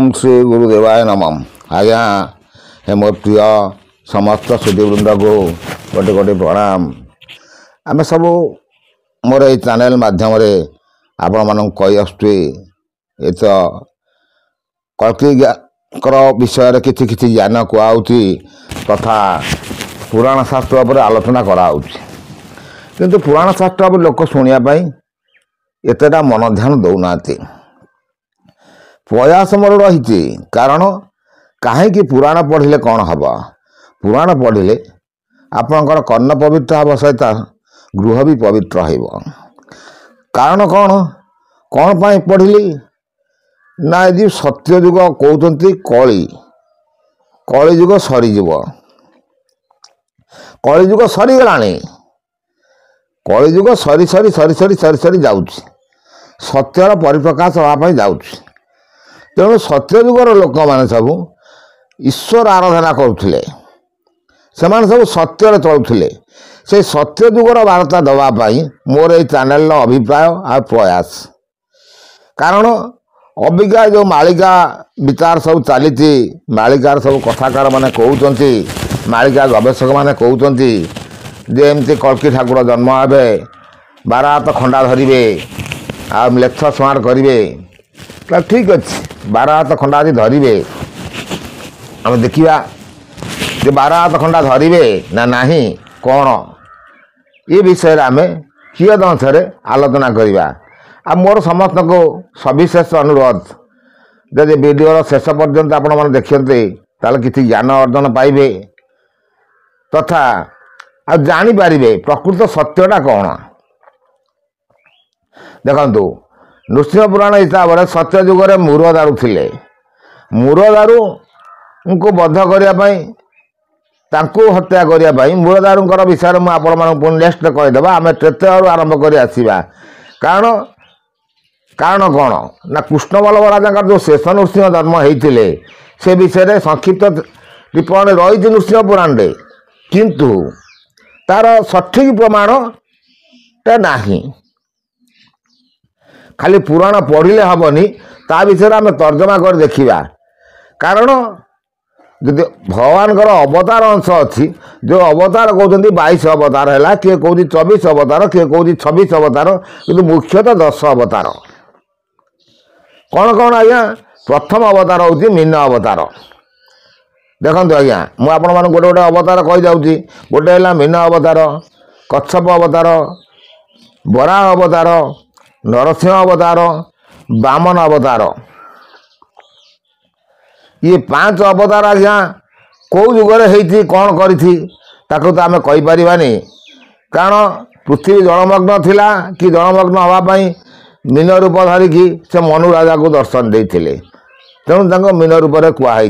ओम श्री गुरुदेवाय नमः। आज्ञा हे मोर प्रिय समस्त सुधीवृंद को गोटे गोटे प्रणाम। आम सब मोर ये चैनल माध्यम आपण मान कही आसुचे ये तो कल्किकर विषय किसी किसी ज्ञान कहुची तथा पुराण शास्त्र पर आलोचना कराऊँच किंतु पुराण शास्त्र लोक शुणापी एतटा मन ध्यान दौना प्रयास मोर रही कारण कहीं पुराण पढ़िले कौन हम पुराण पढ़िले आपणकर कर्ण पवित्र हम सहित गृह भी पवित्र हो कारण कौन कौन पाई पढ़िली ना यदि सत्ययुग कहते कली कलिजुग सरीज कलिजुग सरीगला कलिजुग सरी सरी सरी सरी सरी सरी जाऊँच सत्यर परिप्रकाश हाँपाई जाऊँच तेणु सत्ययुगर लोक मैंने सब ईश्वर आराधना करुले से सब सत्य चलुले से सत्ययुगर वार्ता दवापाई मोर ये चैनल अभिप्राय आ प्रयास कारण अबिका जो मालिका विचार सब चली मालिकार सब कथाकार मैंने कहते मालिका गवेषक मैंने कहते जे एमती कल्की ठाकुर जन्म हे 12 हाथ खंडा धरवे आ लेक्चर समार करेंगे तो ठीक अच्छे 12 हाथ खंडा आज धरवे आम देखा जे 12 हाथ खंडा धरवे ना नहीं कौन ये विषय आम कियद अंशरे आलोचना करवा आ मोर समस्त को सविशेष अनुरोध जब वीडियो शेष पर्यंत आपण मैंने देखते ताल किसी ज्ञान अर्जन पाइबे तथा आ जापर प्रकृत सत्यटा कौन देखु नृसिंह पुराण हिसाब से सत्ययुगे मूरदारू थे मूरदारू को बध करने हत्या करने मूरदारूर विषय में आप नेक्स्ट कहीदेव आम त्रेतयु आरंभ कर आसवा कारण कारण कौन ना कृष्ण बल्लभ राजा जो शेष नृसिंह जन्म होते से विषय संक्षिप्त टिप्पणी रही नृसिंह पुराण किंतु तार सठिक प्रमाणटा नहीं खाली पुराण पढ़िले हेनी ता विषय आम तर्जमा कर देखा कारण जदि भगवान अवतार अंश अच्छी जो अवतार कहते 22 अवतार है किए कौन 24 अवतार किए कौन 26 अवतार कि मुख्यतः 10 अवतार कौन कौन आज्ञा प्रथम अवतार हूँ मीन अवतार देखो आज्ञा मुझे गोटे गोटे अवतार कही जाऊँगी गोटे है मीन अवतार कच्छप अवतार बराह अवतार नरसिंह अवतार वामन अवतार ये 5 अवतार आज्ञा कौ जुगरे होती कौन करी ताकू तो आम कहीपरानी कारण पृथ्वी जलमग्न थिला कि जलमग्न हाँपाई मीन रूप धरिकी से मनु राजा को दर्शन देते तेणु मीन रूप कहुई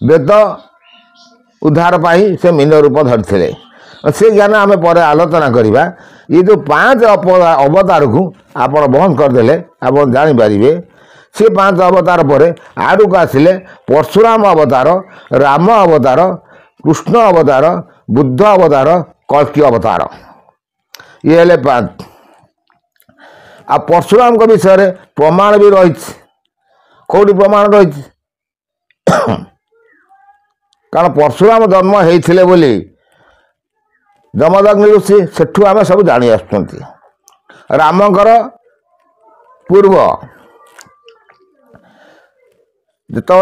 वेद उद्धार पाई से मीन रूप धरते से ज्ञान आम पर आलोचना करवा ये जो 5 अवतार को आप बंद करदे आप जापर से 5 अवतार पर आड़क आसिले परशुराम अवतार राम अवतार कृष्ण अवतार बुद्ध अवतार कल्की अवतार ये हेले 5 आ परशुराम को विषय प्रमाण भी रही कौटी प्रमाण रही कारण परशुराम जन्म होते बोली जमदग्नि ऋषि सेठू आम सब जानी आसुँच रामकर पूर्व जिते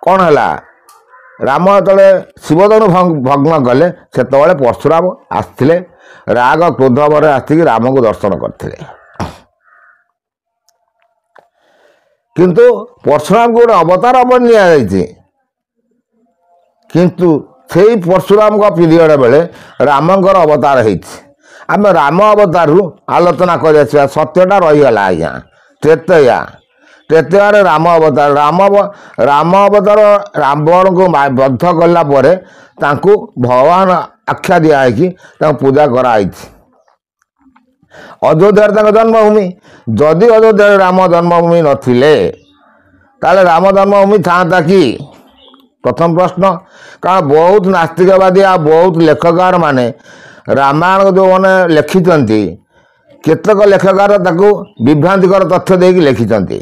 कौन है राम जो शिवधनु भग्न कले से परशुराम आसते राग क्रोध पर आसिक राम को दर्शन करते किंतु परशुराम को गोटे अवतार अपन नि किंतु से परशुराम का पीरियड बेले रामंकर अवतार आम राम अवतार आलोचना कर सत्यटा रहीगला आज्ञा त्रेतया राम अवतार राम अवतार रावण को बद्ध कलापर भगवान आख्या दिखाई पूजा कराई अयोध्या जन्मभूमि जदि अयोध्या राम जन्मभूमि नथिले ताले राम जन्मभूमि था कि प्रथम प्रश्न कारण बहुत नास्तिकवादी आ बहुत लेखकार माने रामायण जो मैंने लिखिं କେତେକ ଲେଖକାର ତାକୁ ବିଭ୍ରାନ୍ତିକର ତଥ୍ୟ ଦେଇକି ଲେଖିଛନ୍ତି।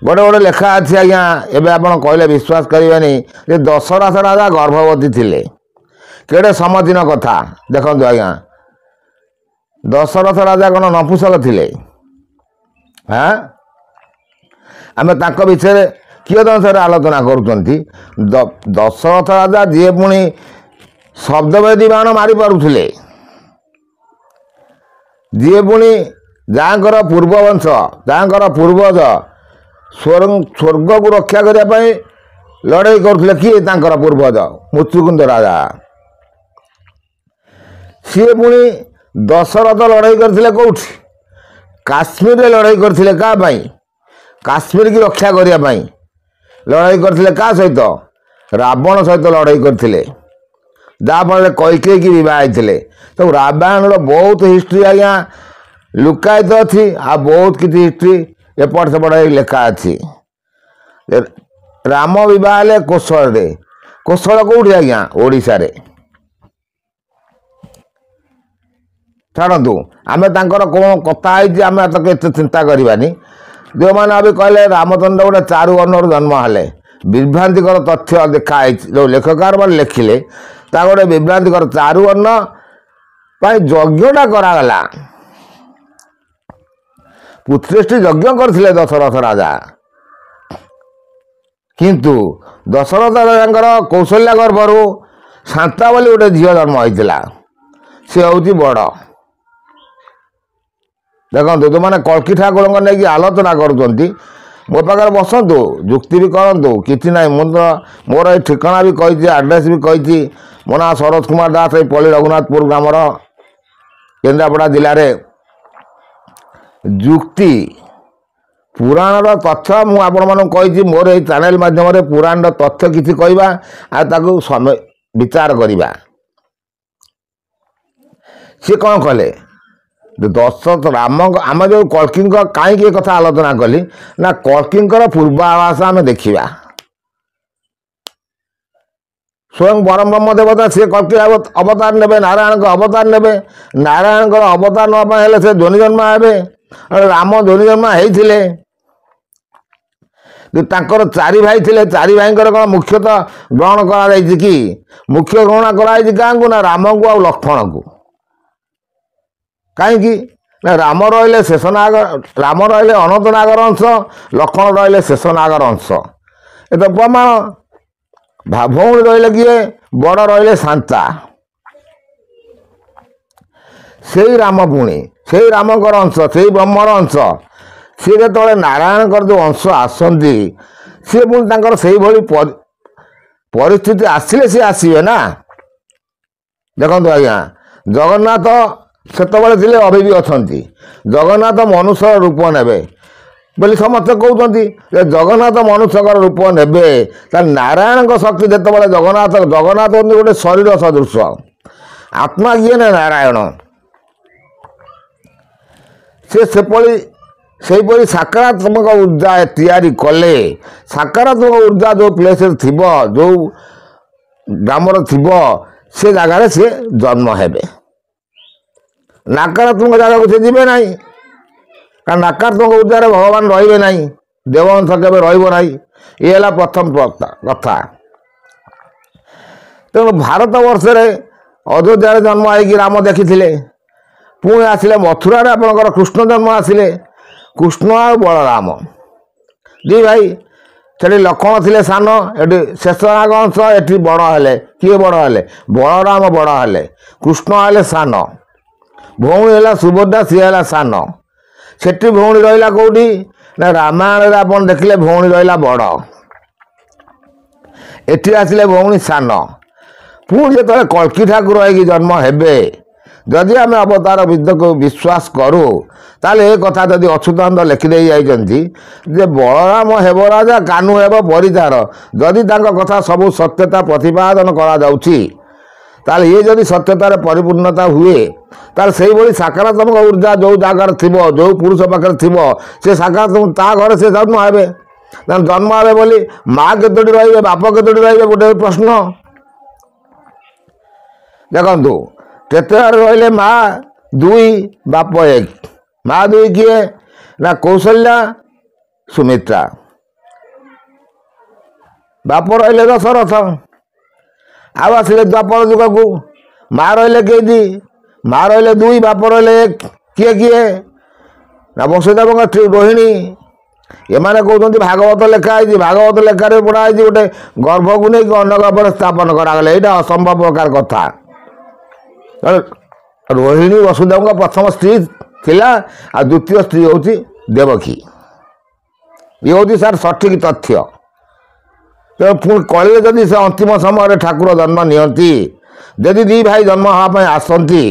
ଗୋଟେ ଗୋଟେ ଲେଖା ଅଛି ଆଜ୍ଞା, ଏବେ ଆପଣ କହିଲେ ବିଶ୍ୱାସ କରିବେନି ଯେ ଦଶରଥ ରାଜା ଗର୍ଭବତୀ ଥିଲେ। କେଡ଼େ ସମୀଚୀନ କଥା। ଦେଖନ୍ତୁ ଆଜ୍ଞା, ଦଶରଥ ରାଜା କ'ଣ ନପୁଂସକ ଥିଲେ? ହାଁ, ଆମେ ତାଙ୍କ ବିଷୟରେ କିଏ ଦଂଶରେ ଆଲୋଚନା କରୁଛନ୍ତି। ଦଶରଥ ରାଜା ଯିଏ ପୁଣି ଶବ୍ଦବେଦୀ ବାଣ ମାରିପାରୁଥିଲେ, ଯିଏ ପୁଣି ଯାହାଙ୍କର ପୂର୍ବବଂଶ, ଯାହାଙ୍କର ପୂର୍ବଜ ସ୍ୱର୍ଗକୁ ରକ୍ଷା କରିବା ପାଇଁ ଲଢ଼େଇ କରୁଥିଲେ। କିଏ ତାଙ୍କର ପୂର୍ବଜ? ମୁଚୁକୁନ୍ଦ ରାଜା। ସିଏ ପୁଣି ଦଶରଥ ଲଢ଼େଇ କରିଥିଲେ କେଉଁଠି? କାଶ୍ମୀରରେ ଲଢ଼େଇ କରିଥିଲେ। କାହା ପାଇଁ? କାଶ୍ମୀରକି ରକ୍ଷା କରିବା ପାଇଁ ଲଢ଼େଇ କରିଥିଲେ। କାହା ସହିତ? ରାବଣ ସହିତ ଲଢ଼େଇ କରିଥିଲେ, ଯାହାଫଳରେ କୈକେୟୀକି ବିବାହ ହେଇଥିଲେ। ତେଣୁ ରାମାୟଣର ବହୁତ ହିଷ୍ଟ୍ରି ଆଜ୍ଞା ଲୁକାୟିତ ଅଛି, ଆଉ ବହୁତ କିଛି ହିଷ୍ଟ୍ରି ଏପଟ ସେପଟ ହେଇ ଲେଖା ଅଛି। ରାମ ବିବାହ ହେଲେ କୋଶଳରେ। କୋଶଳ କେଉଁଠି ଆଜ୍ଞା? ଓଡ଼ିଶାରେ। ଛାଡ଼ନ୍ତୁ, ଆମେ ତାଙ୍କର କ'ଣ କଥା ହେଇଛି ଆମେ ତାକୁ ଏତେ ଚିନ୍ତା କରିବାନି। ଯେଉଁମାନେ ବି କହିଲେ ରାମଚନ୍ଦ୍ର ଗୋଟେ ଚାରୁ ବର୍ଣ୍ଣରୁ ଜନ୍ମ ହେଲେ, ବିଭ୍ରାନ୍ତିକର ତଥ୍ୟ ଦେଖା ହେଇଛି। ଯେଉଁ ଲେଖକାର ମାନେ ଲେଖିଲେ ତା ଗୋଟେ ବିଭ୍ରାନ୍ତିକର ଚାରୁ ବର୍ଣ୍ଣ ପାଇଁ ଯଜ୍ଞଟା କରାଗଲା। ପୁତ୍ରେଷ୍ଟି ଯଜ୍ଞ କରିଥିଲେ ଦଶରଥ ରାଜା। କିନ୍ତୁ ଦଶରଥ ରାଜାଙ୍କର କୌଶଲ୍ୟା ଗର୍ଭରୁ ଶାନ୍ତା ବୋଲି ଗୋଟେ ଝିଅ ଜନ୍ମ ହେଇଥିଲା। ସେ ହେଉଛି ବଡ଼। ଦେଖନ୍ତୁ, ଯେଉଁମାନେ କଳ୍କି ଠାକୁରଙ୍କ ନେଇକି ଆଲୋଚନା କରୁଛନ୍ତି, ମୋ ପାଖରେ ବସନ୍ତୁ, ଯୁକ୍ତି ବି କରନ୍ତୁ, କିଛି ନାହିଁ। ମୁଁ ତ ମୋର ଏଇ ଠିକଣା ବି କହିଛି, ଆଡ୍ରେସ୍ ବି କହିଛି। ମୋ ନାଁ ସରୋଜ କୁମାର ଦାସ, ଏଇ ପଲ୍ଲୀ ରଘୁନାଥପୁର ଗ୍ରାମର, କେନ୍ଦ୍ରାପଡ଼ା ଜିଲ୍ଲାରେ। ଯୁକ୍ତି ପୁରାଣର ତଥ୍ୟ ମୁଁ ଆପଣମାନଙ୍କୁ କହିଛି। ମୋର ଏଇ ଚ୍ୟାନେଲ ମାଧ୍ୟମରେ ପୁରାଣର ତଥ୍ୟ କିଛି କହିବା, ଆଉ ତାକୁ ବିଚାର କରିବା। ସିଏ କ'ଣ କଲେ? ଦଶରଥ ରାମଙ୍କ, ଆମେ ଯେଉଁ କଳ୍କିଙ୍କ କାହିଁକି ଏ କଥା ଆଲୋଚନା କଲି ନା, କଳ୍କିଙ୍କର ପୂର୍ବାଭାସ ଆମେ ଦେଖିବା। ସ୍ୱୟଂ ପରବ୍ରହ୍ମ ଦେବତା ସିଏ କଳ୍କି ଅବତାର ନେବେ, ନାରାୟଣଙ୍କ ଅବତାର ନେବେ। ନାରାୟଣଙ୍କର ଅବତାର ନେବା ପାଇଁ ହେଲେ ସେ ଧ୍ୱନିଜନ୍ମା ହେବେ। ରାମ ଧ୍ୱନିଜନ୍ମା ହେଇଥିଲେ। ତାଙ୍କର ଚାରି ଭାଇ ଥିଲେ। ଚାରି ଭାଇଙ୍କର କ'ଣ ମୁଖ୍ୟତଃ ଗ୍ରହଣ କରାଯାଇଛି କି? ମୁଖ୍ୟ ଗ୍ରହଣ କରାଯାଇଛି କାହାଙ୍କୁ? ନା ରାମଙ୍କୁ ଆଉ ଲକ୍ଷ୍ମଣଙ୍କୁ। କାହିଁକି? ନା ରାମ ରହିଲେ ଶେଷନାଗ, ରାମ ରହିଲେ ଅନନ୍ତ ନାଗର ଅଂଶ, ଲକ୍ଷ୍ମଣ ରହିଲେ ଶେଷନାଗର ଅଂଶ। ଏ ତ ପ୍ରମାଣ। ଭଉଣୀ ରହିଲେ କିଏ? ବଡ଼ ରହିଲେ ଶାନ୍ତା। ସେଇ ରାମ ପୁଣି ସେଇ ରାମଙ୍କର ଅଂଶ, ସେଇ ବ୍ରହ୍ମର ଅଂଶ। ସିଏ ଯେତେବେଳେ ନାରାୟଣଙ୍କର ଯେଉଁ ଅଂଶ ଆସନ୍ତି, ସିଏ ପୁଣି ତାଙ୍କର ସେଇଭଳି ପରିସ୍ଥିତି ଆସିଲେ ସିଏ ଆସିବେ ନା। ଦେଖନ୍ତୁ ଆଜ୍ଞା, ଜଗନ୍ନାଥ ସେତେବେଳେ ଥିଲେ, ଅଭି ବି ଅଛନ୍ତି। ଜଗନ୍ନାଥ ମନୁଷ୍ୟର ରୂପ ନେବେ ବୋଲି ସମସ୍ତେ କହୁଛନ୍ତି। ଯେ ଜଗନ୍ନାଥ ମନୁଷ୍ୟଙ୍କର ରୂପ ନେବେ, ତାହେଲେ ନାରାୟଣଙ୍କ ଶକ୍ତି ଯେତେବେଳେ ଜଗନ୍ନାଥ ହେଉଛନ୍ତି ଗୋଟେ ଶରୀର ସଦୃଶ। ଆତ୍ମା କିଏ? ନା ନାରାୟଣ। ସେ ସେହିପରି ସକାରାତ୍ମକ ଉର୍ଜା ତିଆରି କଲେ। ସକାରାତ୍ମକ ଉର୍ଜା ଯେଉଁ ପ୍ଲେସ୍ରେ ଥିବ, ଯେଉଁ ଗ୍ରାମର ଥିବ, ସେ ଜାଗାରେ ସେ ଜନ୍ମ ହେବେ। ନକାରାତ୍ମକ ଜାଗାକୁ ସେ ଯିବେ ନାହିଁ, କାରଣ ନକାରାତ୍ମକ ଉର୍ଜାରେ ଭଗବାନ ରହିବେ ନାହିଁ, ଦେବଅଂଶ କେବେ ରହିବ ନାହିଁ। ଇଏ ହେଲା ପ୍ରଥମ କଥା। ତେଣୁ ଭାରତ ବର୍ଷରେ ଅଯୋଧ୍ୟାରେ ଜନ୍ମ ହେଇକି ରାମ ଦେଖିଥିଲେ। ପୁଣି ଆସିଲେ ମଥୁରାରେ, ଆପଣଙ୍କର କୃଷ୍ଣ ଜନ୍ମ ଆସିଲେ। କୃଷ୍ଣ ଆଉ ବଳରାମ ଦୁଇ ଭାଇ। ସେଠି ଲକ୍ଷ୍ମଣ ଥିଲେ ସାନ, ଏଠି ଶେଷନାଗ ଅଂଶ, ଏଠି ବଡ଼ ହେଲେ। କିଏ ବଡ଼ ହେଲେ? ବଳରାମ ବଡ଼ ହେଲେ, କୃଷ୍ଣ ହେଲେ ସାନ। ଭଉଣୀ ହେଲା ସୁଭଦ୍ରା, ସିଏ ହେଲା ସାନ। ସେଠି ଭଉଣୀ ରହିଲା କେଉଁଠି? ନା ରାମାୟଣରେ ଆପଣ ଦେଖିଲେ ଭଉଣୀ ରହିଲା ବଡ଼, ଏଠି ଆସିଲେ ଭଉଣୀ ସାନ। ପୁଣି ଯେତେବେଳେ କଳ୍କି ଠାକୁର ହେଇକି ଜନ୍ମ ହେବେ, ଯଦି ଆମେ ଅବତାର ବିଦ୍ୟାକୁ ବିଶ୍ୱାସ କରୁ, ତାହେଲେ ଏ କଥା ଯଦି ଅଚ୍ୟୁତାନନ୍ଦ ଲେଖିଦେଇ ଯାଇଛନ୍ତି ଯେ ବଳରାମ ହେବ ରାଜା, କାହ୍ନୁ ହେବ ପରିଚାର। ଯଦି ତାଙ୍କ କଥା ସବୁ ସତ୍ୟତା ପ୍ରତିପାଦନ କରାଯାଉଛି, ତାହେଲେ ଇଏ ଯଦି ସତ୍ୟତାରେ ପରିପୂର୍ଣ୍ଣତା ହୁଏ, ତାହେଲେ ସେଇଭଳି ସକାରାତ୍ମକ ଉର୍ଜା ଯେଉଁ ଜାଗାରେ ଥିବ, ଯେଉଁ ପୁରୁଷ ପାଖରେ ଥିବ, ସେ ସକାରାତ୍ମକ ତା ଘରେ ସେ ଜନ୍ମ ହେବେ। ଜନ୍ମ ହେବେ ବୋଲି ମା କେତୋଟି ରହିବେ, ବାପ କେତୋଟି ରହିବେ, ଗୋଟେ ପ୍ରଶ୍ନ। ଦେଖନ୍ତୁ, କେତେ ଆଡ଼େ ରହିଲେ ମା, ଦୁଇ ବାପ ଏକ। ମା ଦୁଇ କିଏ ନା କୌଶଲ୍ୟା ସୁମିତ୍ରା। ବାପ ରହିଲେ ଦଶରଥ। ଆଉ ଆସିଲେ ଦ୍ୱାପର ଯୁଗକୁ ମା ରହିଲେ କେଇଟି? ମା ରହିଲେ ଦୁଇ, ବାପ ରହିଲେ ଏକ। କିଏ କିଏ ନା ବସୁଦେବଙ୍କ ସ୍ତ୍ରୀ ରୋହିଣୀ। ଏମାନେ କହୁଛନ୍ତି ଭାଗବତ ଲେଖା ହେଇଛି, ଭାଗବତ ଲେଖାରେ ପଢ଼ା ହେଇଛି ଗୋଟେ ଗର୍ଭକୁ ନେଇକି ଅନ୍ୟ ଗର୍ଭରେ ସ୍ଥାପନ କରାଗଲେ। ଏଇଟା ଅସମ୍ଭବ ପ୍ରକାର କଥା। ରୋହିଣୀ ବସୁଦେବଙ୍କ ପ୍ରଥମ ସ୍ତ୍ରୀ ଥିଲା, ଆଉ ଦ୍ୱିତୀୟ ସ୍ତ୍ରୀ ହେଉଛି ଦେବକୀ। ଇଏ ହେଉଛି ସାର୍ ସଠିକ୍ ତଥ୍ୟ। ତେଣୁ ପୁଣି କଳିରେ ଯଦି ସେ ଅନ୍ତିମ ସମୟରେ ଠାକୁର ଜନ୍ମ ନିଅନ୍ତି, ଯଦି ଦୁଇ ଭାଇ ଜନ୍ମ ହେବା ପାଇଁ ଆସନ୍ତି,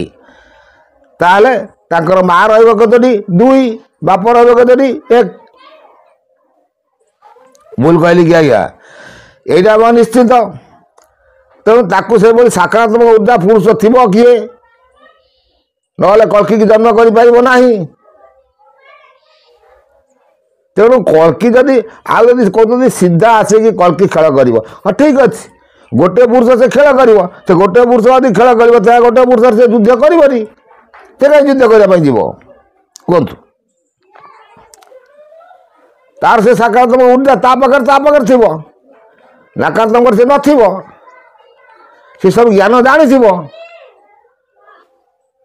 ତାହେଲେ ତାଙ୍କର ମା ରହିବ କେତୋଟି? ଦୁଇ, ବାପ ରହିବ କେତୋଟି? ଏକ। ଭୁଲ କହିଲି କି ଆଜ୍ଞା? ଏଇଟା ଆମ ନିଶ୍ଚିତ। ତେଣୁ ତାକୁ ସେଭଳି ସକାରାତ୍ମକ ଉର୍ଜା ପୁରୁଷ ଥିବ କିଏ? ନହେଲେ କଳ୍କିକି ଜନ୍ମ କରିପାରିବ ନାହିଁ। ତେଣୁ କଳ୍କି ଯଦି ଆଉ ଯଦି କହୁଛନ୍ତି ସିଧା ଆସିକି କଳ୍କି ଖେଳ କରିବ, ହଁ ଠିକ୍ ଅଛି, ଗୋଟେ ପୁରୁଷ ସେ ଖେଳ କରିବ। ସେ ଗୋଟେ ପୁରୁଷ ଯଦି ଖେଳ କରିବ, ତାହା ଗୋଟେ ପୁରୁଷରେ ସେ ଯୁଦ୍ଧ କରିବନି। ସେ କାହିଁ ଯୁଦ୍ଧ କରିବା ପାଇଁ ଯିବ କୁହନ୍ତୁ? ତାର ସେ ସକାରାତ୍ମକ ଉର୍ଜା ତା ପାଖରେ ଥିବ, ନକାରାତ୍ମକ ସେ ନଥିବ। ସେ ସବୁ ଜ୍ଞାନ ଜାଣିଥିବ,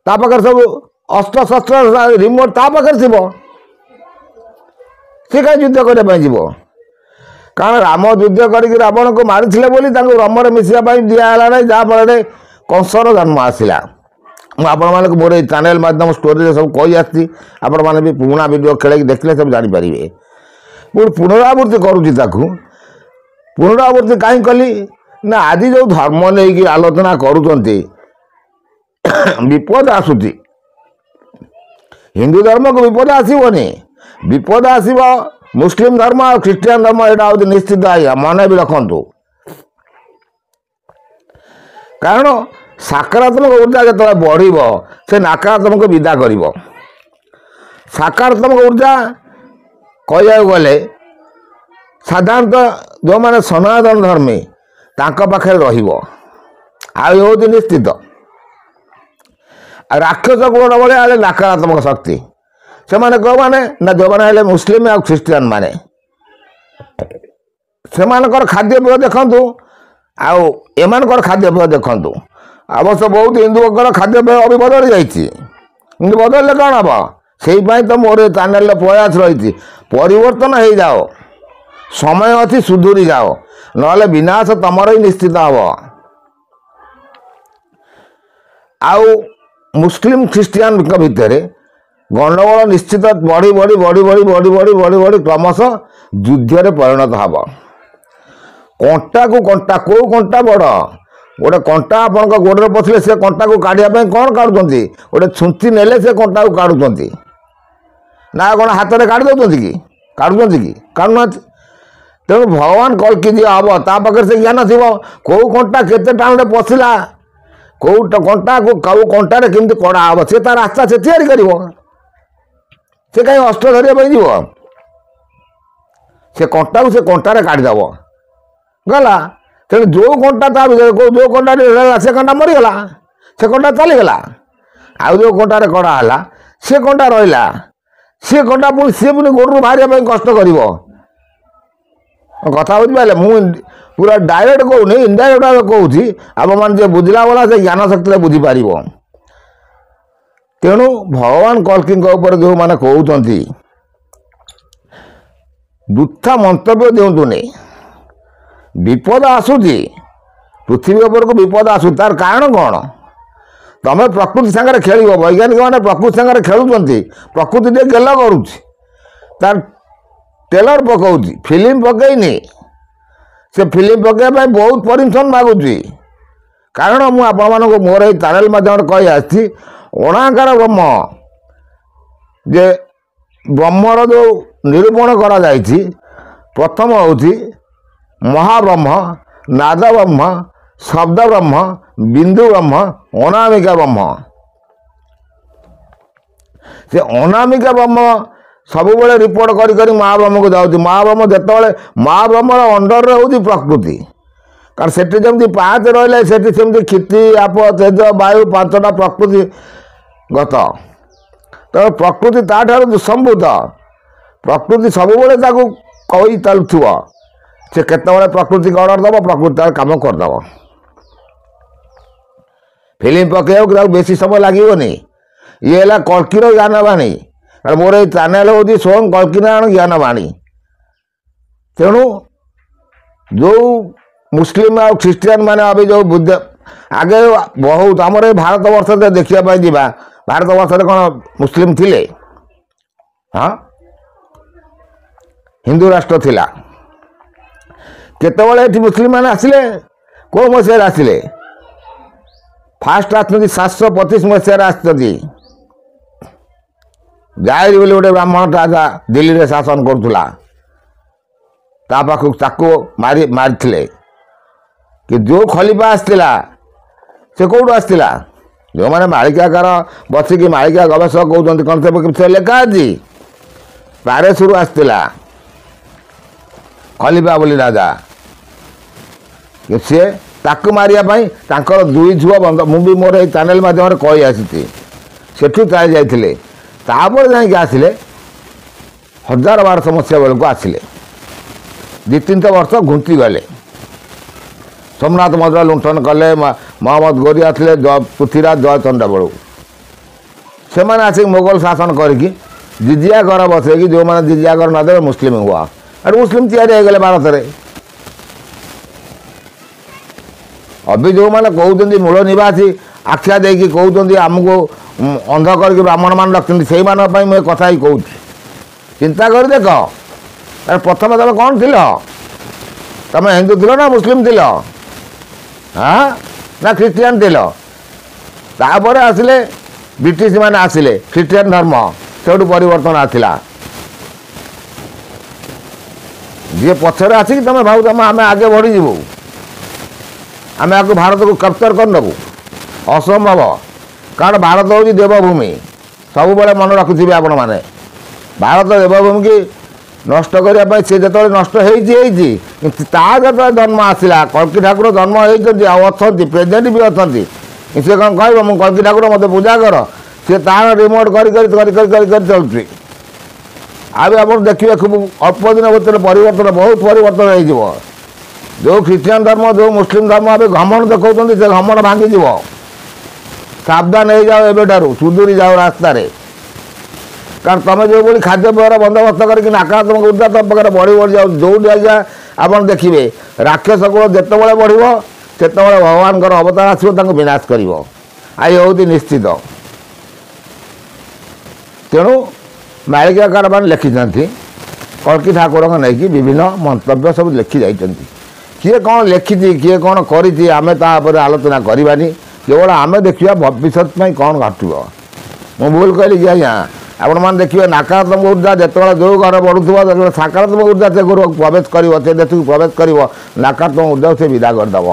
ତା ପାଖରେ ସବୁ ଅସ୍ତ୍ରଶସ୍ତ୍ର ରିମୋଟ ତା ପାଖରେ ଥିବ। ସେ କାହିଁ ଯୁଦ୍ଧ କରିବା ପାଇଁ ଯିବ? କାରଣ ରାମ ଯୁଦ୍ଧ କରିକି ରାବଣକୁ ମାରିଥିଲେ ବୋଲି ତାଙ୍କୁ ରମରେ ମିଶିବା ପାଇଁ ଦିଆହେଲା ନାହିଁ, ଯାହାଫଳରେ କଂସର ଜନ୍ମ ଆସିଲା। ମୁଁ ଆପଣମାନଙ୍କୁ ମୋର ଏଇ ଚ୍ୟାନେଲ ମାଧ୍ୟମ ଷ୍ଟୋରିରେ ସବୁ କହି ଆସିଛି। ଆପଣମାନେ ବି ପୁରୁଣା ଭିଡ଼ିଓ ଖେଳେଇକି ଦେଖିଲେ ସବୁ ଜାଣିପାରିବେ। ମୁଁ ପୁନରାବୃତ୍ତି କରୁଛି ତାକୁ। ପୁନରାବୃତ୍ତି କାହିଁ କଲି ନା ଆଜି ଯେଉଁ ଧର୍ମ ନେଇକି ଆଲୋଚନା କରୁଛନ୍ତି, ବିପଦ ଆସୁଛି। ହିନ୍ଦୁ ଧର୍ମକୁ ବିପଦ ଆସିବନି, ବିପଦ ଆସିବ ମୁସଲିମ ଧର୍ମ ଆଉ ଖ୍ରୀଷ୍ଟିଆନ ଧର୍ମ। ଏଇଟା ହେଉଛି ନିଶ୍ଚିତ ଆଜ୍ଞା, ମନେ ବି ରଖନ୍ତୁ। କାରଣ ସକାରାତ୍ମକ ଉର୍ଜା ଯେତେବେଳେ ବଢ଼ିବ, ସେ ନକାରାତ୍ମକ ବିଦା କରିବ। ସକାରାତ୍ମକ ଉର୍ଜା କହିବାକୁ ଗଲେ ସାଧାରଣତଃ ଯେଉଁମାନେ ସନାତନ ଧର୍ମୀ ତାଙ୍କ ପାଖରେ ରହିବ, ଆଉ ହେଉଛି ନିଶ୍ଚିତ। ଆଉ ରାକ୍ଷସ ଗୁଣ ଭଳିଆ ହେଲେ ନକାରାତ୍ମକ ଶକ୍ତି। ସେମାନେ କେଉଁମାନେ ନା ଯେଉଁମାନେ ହେଲେ ମୁସଲିମ ଆଉ ଖ୍ରୀଷ୍ଟିଆନ ମାନେ। ସେମାନଙ୍କର ଖାଦ୍ୟପେୟ ଦେଖନ୍ତୁ, ଆଉ ଏମାନଙ୍କର ଖାଦ୍ୟପେୟ ଦେଖନ୍ତୁ। ଅବଶ୍ୟ ବହୁତ ହିନ୍ଦୁଙ୍କର ଖାଦ୍ୟପେୟ ବି ବଦଳି ଯାଇଛି, କିନ୍ତୁ ବଦଳିଲେ କ'ଣ ହେବ? ସେଇପାଇଁ ତ ମୋର ଏ ଚ୍ୟାନେଲର ପ୍ରୟାସ ରହିଛି, ପରିବର୍ତ୍ତନ ହେଇଯାଅ, ସମୟ ଅଛି ସୁଧୁରି ଯାଅ, ନହେଲେ ବିନାଶ ତମର ହିଁ ନିଶ୍ଚିତ ହେବ। ଆଉ ମୁସଲିମ ଖ୍ରୀଷ୍ଟିଆନଙ୍କ ଭିତରେ ଗଣ୍ଡଗୋଳ ନିଶ୍ଚିତ ବଢ଼ି ବଢ଼ି ବଢ଼ି ବଢ଼ି ବଢ଼ି ବଢ଼ି ବଢ଼ି ବଢ଼ି କ୍ରମଶଃ ଯୁଦ୍ଧରେ ପରିଣତ ହେବ। କଣ୍ଟାକୁ କଣ୍ଟା, କେଉଁ କଣ୍ଟା ବଡ଼? ଗୋଟେ କଣ୍ଟା ଆପଣଙ୍କ ଗୋଡ଼ରେ ପଶିଲେ ସେ କଣ୍ଟାକୁ କାଢ଼ିବା ପାଇଁ କ'ଣ କାଢ଼ୁଛନ୍ତି? ଗୋଟେ ଛୁଞ୍ଚି ନେଲେ ସେ କଣ୍ଟାକୁ କାଢ଼ୁଛନ୍ତି ନା କ'ଣ ହାତରେ କାଢ଼ି ଦେଉଛନ୍ତି କି? କାଢ଼ୁଛନ୍ତି କି? କାଢ଼ୁନାହାନ୍ତି। ତେଣୁ ଭଗବାନ କଳ୍କି ଯିଏ ହେବ ତା ପାଖରେ ସେ ଜ୍ଞାନ ଥିବ। କେଉଁ କଣ୍ଟା କେତେ ଟାଣରେ ପଶିଲା, କେଉଁ କଣ୍ଟାକୁ କେଉଁ କଣ୍ଟାରେ କେମିତି କଢ଼ା ହେବ, ସେ ତା ରାସ୍ତା ସେ ତିଆରି କରିବ। ସେ କାହିଁ ଅସ୍ତ୍ର ଧରିବା ପାଇଁ ଯିବ? ସେ କଣ୍ଟାକୁ ସେ କଣ୍ଟାରେ କାଢ଼ିଦେବ, ଗଲା। ତେଣୁ ଯେଉଁ କଣ୍ଟା ତା ଭିତରେ ଯେଉଁ କଣ୍ଟାରେ ରହିଲା ସେ କଣ୍ଟା ମରିଗଲା, ସେ କଣ୍ଟା ଚାଲିଗଲା। ଆଉ ଯେଉଁ କଣ୍ଟାରେ କଢ଼ା ହେଲା ସେ କଣ୍ଟା ରହିଲା। ସେ କଣ୍ଟା ପୁଣି ସିଏ ପୁଣି ଗୋଡ଼ରୁ ବାହାରିବା ପାଇଁ କଷ୍ଟ କରିବ। କଥା ବୁଝିପାରିଲେ? ମୁଁ ପୁରା ଡାଇରେକ୍ଟ କହୁନି, ଇନଡାଇରେକ୍ଟ ଭାବେ କହୁଛି। ଆପଣମାନେ ଯିଏ ବୁଝିଲା ଭଲା ସେ ଜ୍ଞାନ ଶକ୍ତିରେ ବୁଝିପାରିବ। ତେଣୁ ଭଗବାନ କଳ୍କିଙ୍କ ଉପରେ ଯେଉଁମାନେ କହୁଛନ୍ତି ବୃଥା ମନ୍ତବ୍ୟ ଦିଅନ୍ତୁନି। ବିପଦ ଆସୁଛି, ପୃଥିବୀ ଉପରକୁ ବିପଦ ଆସୁଛି, ତାର କାରଣ କ'ଣ? ତମେ ପ୍ରକୃତି ସାଙ୍ଗରେ ଖେଳିବ। ବୈଜ୍ଞାନିକମାନେ ପ୍ରକୃତି ସାଙ୍ଗରେ ଖେଳୁଛନ୍ତି, ପ୍ରକୃତି ଟିକେ ଗେଲ କରୁଛି, ତାର ଟ୍ରେଲର ପକାଉଛି, ଫିଲ୍ମ ପକେଇନି। ସେ ଫିଲ୍ମ ପକାଇବା ପାଇଁ ବହୁତ ପରିଶ୍ରମ ମାଗୁଛି। କାରଣ ମୁଁ ଆପଣମାନଙ୍କୁ ମୋର ଏଇ ଚ୍ୟାନେଲ ମାଧ୍ୟମରେ କହି ଆସିଛି, ଅଣାକାର ବ୍ରହ୍ମ, ଯେ ବ୍ରହ୍ମର ଯେଉଁ ନିରୂପଣ କରାଯାଇଛି, ପ୍ରଥମ ହେଉଛି ମହାବ୍ରହ୍ମ, ନାଦ ବ୍ରହ୍ମ, ଶବ୍ଦ ବ୍ରହ୍ମ, ବିନ୍ଦୁ ବ୍ରହ୍ମ, ଅନାମିକା ବ୍ରହ୍ମ। ସେ ଅନାମିକା ବ୍ରହ୍ମ ସବୁବେଳେ ରିପୋର୍ଟ କରି କରି ମହାବ୍ରହ୍ମକୁ ଯାଉଛି। ମହାବ୍ରହ୍ମ ଯେତେବେଳେ ମହାବ୍ରହ୍ମର ଅଣ୍ଡରରେ ହେଉଛି ପ୍ରକୃତି। କାରଣ ସେଠି ଯେମିତି ପାଞ୍ଚ ରହିଲେ ସେଠି ସେମିତି କ୍ଷିତି, ଆପ, ତେଜ, ବାୟୁ ପାଞ୍ଚଟା ପ୍ରକୃତି ଗତ। ତେଣୁ ପ୍ରକୃତି ତାଠାରୁ ସମ୍ଭୂତ। ପ୍ରକୃତି ସବୁବେଳେ ତାକୁ କହି ଚାଲୁଥିବ, ସେ କେତେବେଳେ ପ୍ରକୃତିକୁ ଅର୍ଡ଼ର ଦେବ, ପ୍ରକୃତି ତାର କାମ କରିଦେବ। ଫିଲ୍ମ ପକାଇବାକୁ ତାକୁ ବେଶୀ ସମୟ ଲାଗିବନି। ଇଏ ହେଲା କଳ୍କିର ଜ୍ଞାନବାଣୀ। କାରଣ ମୋର ଏଇ ଚ୍ୟାନେଲ ହେଉଛି ସ୍ୱୟଂ କଳ୍କିନାରାୟଣ ଜ୍ଞାନବାଣୀ। ତେଣୁ ଯେଉଁ ମୁସଲିମ ଆଉ ଖ୍ରୀଷ୍ଟିଆନ ମାନେ ଏବେ ଯେଉଁ ବୁଦ୍ଧ ଆଗେ ବହୁତ ଆମର ଏ ଭାରତ ବର୍ଷରେ ଦେଖିବା ପାଇଁ ଯିବା, ଭାରତ ବର୍ଷରେ କ'ଣ ମୁସଲିମ ଥିଲେ? ହଁ, ହିନ୍ଦୁ ରାଷ୍ଟ୍ର ଥିଲା। କେତେବେଳେ ଏଠି ମୁସଲିମ ମାନେ ଆସିଲେ? କେଉଁ ମସିହାରେ ଆସିଲେ? ଫାଷ୍ଟ ଆସିଛନ୍ତି 725 ମସିହାରେ ଆସିଛନ୍ତି। ଜାହିର ବୋଲି ଗୋଟେ ବ୍ରାହ୍ମଣ ରାଜା ଦିଲ୍ଲୀରେ ଶାସନ କରୁଥିଲା, ତା ପାଖକୁ ତାକୁ ମାରିଥିଲେ। କି ଯେଉଁ ଖଲିଫା ଆସିଥିଲା ସେ କେଉଁଠୁ ଆସିଥିଲା? ଯେଉଁମାନେ ମାଳିକାକାର ବସିକି ମାଳିକା ଗବେଷକ କହୁଛନ୍ତି କ'ଣ ସେ ଲେଖା ଅଛି? ପ୍ୟାରିସରୁ ଆସିଥିଲା ଖଲିଫା ବୋଲି ରାଜା। ସିଏ ତାକୁ ମାରିବା ପାଇଁ ତାଙ୍କର 2 ଝୁଅ ବନ୍ଧ, ମୁଁ ବି ମୋର ଏଇ ଚ୍ୟାନେଲ ମାଧ୍ୟମରେ କହି ଆସିଛି, ସେଠୁ ଚାଲି ଯାଇଥିଲେ। ତାପରେ ଯାଇକି ଆସିଲେ 1012 ମସିହା ବେଳକୁ ଆସିଲେ। 2-3 ବର୍ଷ ଘୁଞ୍ଚିଗଲେ। ସୋମନାଥ ମନ୍ଦିର ଲୁଣ୍ଠନ କଲେ, ମହମ୍ମଦ ଗୋରି ଆସିଲେ, ପୃଥ୍ୱୀରାଜ ଜୟଚଣ୍ଡ ବେଳକୁ ସେମାନେ ଆସିକି ମୋଗଲ ଶାସନ କରିକି ଜିଜିଆ କର ବସେଇକି, ଯେଉଁମାନେ ଜିଜିଆ କର ନଦେବେ ମୁସଲିମ ହୁଅ, ଏଠି ମୁସଲିମ ତିଆରି ହେଇଗଲେ ଭାରତରେ। ଅବି ଯେଉଁମାନେ କହୁଛନ୍ତି ମୂଳ ନିବାସୀ ଆଖ୍ୟା ଦେଇକି କହୁଛନ୍ତି ଆମକୁ ଅନ୍ଧ କରିକି ବ୍ରାହ୍ମଣମାନେ ରଖିଛନ୍ତି, ସେଇମାନଙ୍କ ପାଇଁ ମୁଁ ଏ କଥା ହିଁ କହୁଛି। ଚିନ୍ତା କରି ଦେଖ, ପ୍ରଥମେ ତମେ କ'ଣ ଥିଲ? ତମେ ହିନ୍ଦୁ ଥିଲ ନା ମୁସଲିମ ଥିଲ? ହଁ ନା ଖ୍ରୀଷ୍ଟିଆନ ଥିଲ? ତାପରେ ଆସିଲେ ବ୍ରିଟିଶ ମାନେ, ଆସିଲେ ଖ୍ରୀଷ୍ଟିଆନ ଧର୍ମ, ସେଠୁ ପରିବର୍ତ୍ତନ ଆସିଲା। ଯିଏ ପଛରେ ଆସିକି ତମେ ଭାବୁଛ ଆମେ ଆଗେ ବଢ଼ିଯିବୁ, ଆମେ ଆକୁ ଭାରତକୁ କ୍ୟାପଚର କରିନେବୁ, ଅସମ୍ଭବ। କାରଣ ଭାରତ ହେଉଛି ଦେବଭୂମି। ସବୁବେଳେ ମନେ ରଖୁଥିବେ ଆପଣମାନେ, ଭାରତ ଦେବଭୂମି କି ନଷ୍ଟ କରିବା ପାଇଁ ସେ ଯେତେବେଳେ ନଷ୍ଟ ହେଇଛି, କିନ୍ତୁ ତା ଯେତେବେଳେ ଜନ୍ମ ଆସିଲା, କଳ୍କି ଠାକୁର ଜନ୍ମ ହେଇଛନ୍ତି, ଆଉ ଅଛନ୍ତି, ପ୍ରେଜେଣ୍ଟ ବି ଅଛନ୍ତି। ସେ କ'ଣ କହିବ ମୁଁ କଳ୍କି ଠାକୁର ମୋତେ ପୂଜା କର? ସେ ତାର ରିମୋଟ୍ କରି ଚାଲୁଛି। ଆଉ ଆପଣ ଦେଖିବେ ଖୁବ୍ ଅଳ୍ପ ଦିନ ଭିତରେ ପରିବର୍ତ୍ତନ, ବହୁତ ପରିବର୍ତ୍ତନ ହେଇଯିବ। ଯେଉଁ ଖ୍ରୀଷ୍ଟିଆନ ଧର୍ମ, ଯେଉଁ ମୁସଲିମ ଧର୍ମ ଏବେ ଘମଣ୍ଡ ଦେଖାଉଛନ୍ତି, ସେ ଘମଣ୍ଡ ଭାଙ୍ଗିଯିବ। ସାବଧାନ ହେଇଯାଅ ଏବେଠାରୁ, ସୁଧୁରି ଯାଅ ରାସ୍ତାରେ। କାରଣ ତୁମେ ଯେଉଁଭଳି ଖାଦ୍ୟପେୟର ବନ୍ଦୋବସ୍ତ କରିକି ନକାରାତ୍ମକ ଉର୍ଜା ତୁମ ପାଖରେ ବଢ଼ି ଯାଉଛି, ଯେଉଁଠି ଆଜ୍ଞା ଆପଣ ଦେଖିବେ ରାକ୍ଷସ କୁଳ ଯେତେବେଳେ ବଢ଼ିବ, ସେତେବେଳେ ଭଗବାନଙ୍କର ଅବତାର ଆସିବ, ତାଙ୍କୁ ବିନାଶ କରିବ। ଆଉ ଏ ହେଉଛି ନିଶ୍ଚିତ। ତେଣୁ ମାଳିକାକାରମାନେ ଲେଖିଛନ୍ତି, କଳ୍କି ଠାକୁରଙ୍କ ନେଇକି ବିଭିନ୍ନ ମନ୍ତବ୍ୟ ସବୁ ଲେଖି ଯାଇଛନ୍ତି। କିଏ କ'ଣ ଲେଖିଛି, କିଏ କ'ଣ କରିଛି, ଆମେ ତା ଉପରେ ଆଲୋଚନା କରିବାନି। କେବଳ ଆମେ ଦେଖିବା ଭବିଷ୍ୟତ ପାଇଁ କ'ଣ ଘଟିବ। ମୁଁ ଭୁଲ କହିଲି କି ଆଜ୍ଞା? ଆପଣମାନେ ଦେଖିବେ ନକାରାତ୍ମକ ଉର୍ଜା ଯେତେବେଳେ ଯେଉଁ ଘର ବଢ଼ୁଥିବ, ଯେତେବେଳେ ସକାରାତ୍ମକ ଉର୍ଜା ସେ ଘରକୁ ପ୍ରବେଶ କରିବ, ସେ ଦେଶକୁ ପ୍ରବେଶ କରିବ, ନକାରାତ୍ମକ ଉର୍ଜାକୁ ସେ ବିଦା କରିଦେବ।